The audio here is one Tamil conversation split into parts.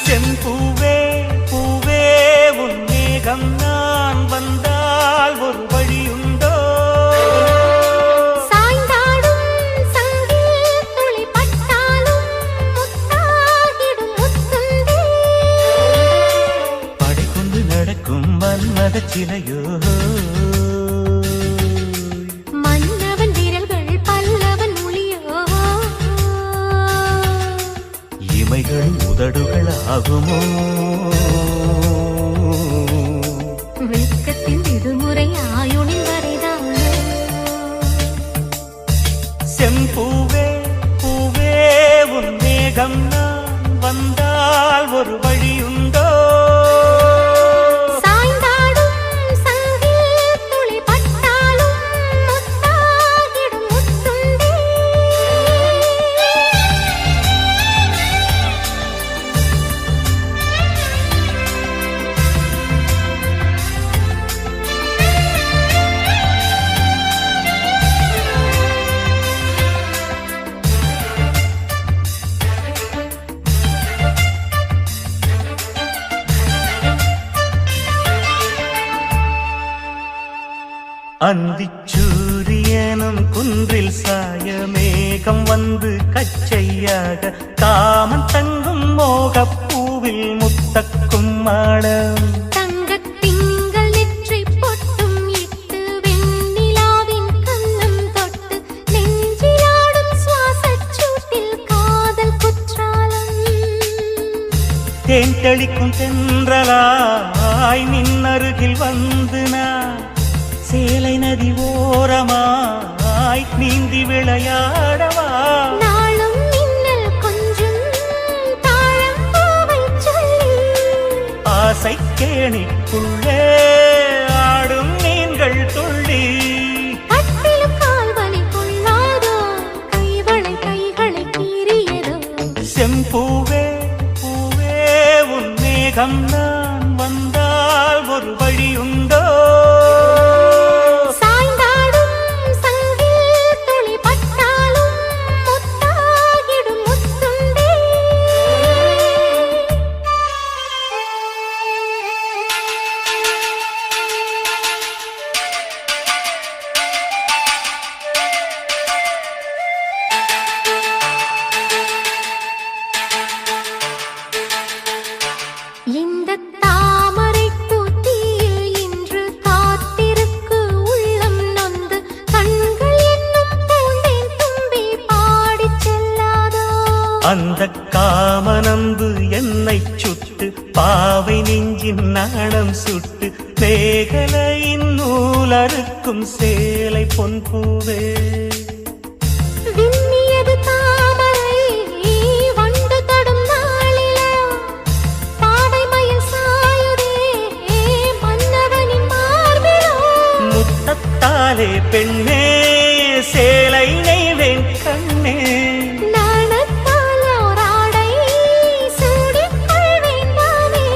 செம்பூவே பூவே உன் மேகம் நான் வந்தால் ஒரு வழியுண்டோ? சாய்ந்தாடும் சங்கில் துளி பட்டாலும் முத்தாகிடும் முத்துண்டே. படை கொண்டு நடக்கும் மன்மத சிலையோ? மன்னவன் விரல்கள் பல்லவன் மொழியோ? இமைகள் உதடுகள் ஆகுமோ? வெட்கத்தின் விடுமுறை ஆயுளின் வரைதானோ? செம்பூவே பூவே உன் மேகம் நான் வந்தால் ஒரு வழியுண்டோ? சாய்ந்தாடும் சங்கில் துளி பட்டாலும் முத்தாகிடும் முத்துண்டே. அந்திச்சூரியனும் குன்றில் சாய மேகம் வந்து கச்சையாக காமன் தங்கும் மோகப்பூவில் முத்தக்கும் மாடம். தங்கத் திங்கள் நெற்றி பொட்டும் இட்டு வெண்ணிலாவின் கன்னம் தொட்டு நெஞ்சிலாடும் சுவாசச் சூட்டில் காதல் குற்றாலம். தேன் தெளிக்கும் தென்றலாய் நின்னருகில் வந்து நான் சேலை நதி ஓரமாய் நீந்தி விளையாடவா? நாளும் மின்னல் கொஞ்சும் தாழம் பூவைச் சொல்லி ஆசை கேணிக்குள்ளே ஆடும் மீன்கள் துள்ளி. கட்டிலும் கால்வலி கொள்ளாதோ? கைவளை கைகளை கீறியதோ? செம்பூவே பூவே உன் மேகம் நான் வந்தால் ஒரு வழியுண்டோ? சாய்ந்தாடும் சங்கில் துளி பட்டாலும் முத்தாகிடும் முத்துண்டே. இந்தத் தாமரைப் பூத்தியில் இன்று காத்திருக்கு உள்ளம் நொந்து கண்கள் என்னும் பூந்தேன் தும்பி பாடிச் செல்லாதோ? அந்தக் காமனம்பு என்னைச் சுட்டு பாவை நெஞ்சின் நாணம் சுட்டு மேகலையின் நூலறுக்கும் சேலை பொன்பூவே. விண்ணியது தாமரை வண்டு தொடும் நாளிலோ? பாவை மயில் சாயுதே மன்னவனின் மார்பிலோ? முத்தத்தாலே பெண்ணே சேலை நெய்வேன் கண்ணே. நாணத்தால் ஓராடை சூடிக் கொள்வேன் நானே.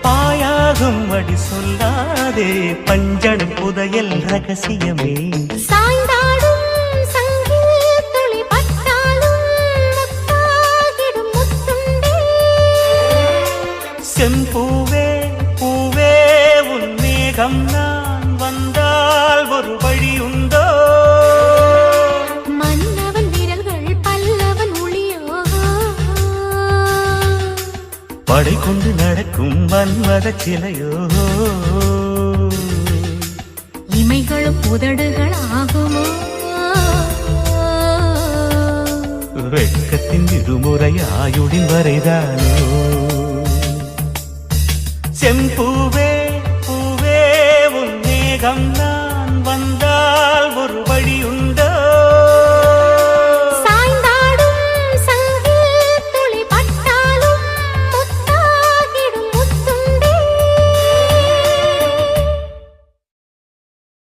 பாயாகும் அடி சொல்லாதே பஞ்சணம் புதையல் ரகசியமே. சாய்ந்தாடும் சங்கில் துளி பட்டாலும் முத்தாகிடும் முத்துண்டே. செம்பூவே பூவே உன் மேகம் நான் வந்தால் ஒரு வழியுண்டோ? மன்னவன் விரல்கள் பல்லவன் மொழியோ? படை கொண்டு நடக்கும் மன்மத சிலையோ? இமைகளும் உதடுகள் ஆகுமோ? வெட்கத்தின் விடுமுறை ஆயுளின் வரைதானோ? செம்பூவே பூவே உன் மேகம் நான் வந்தால் ஒரு வழியுண்டோ?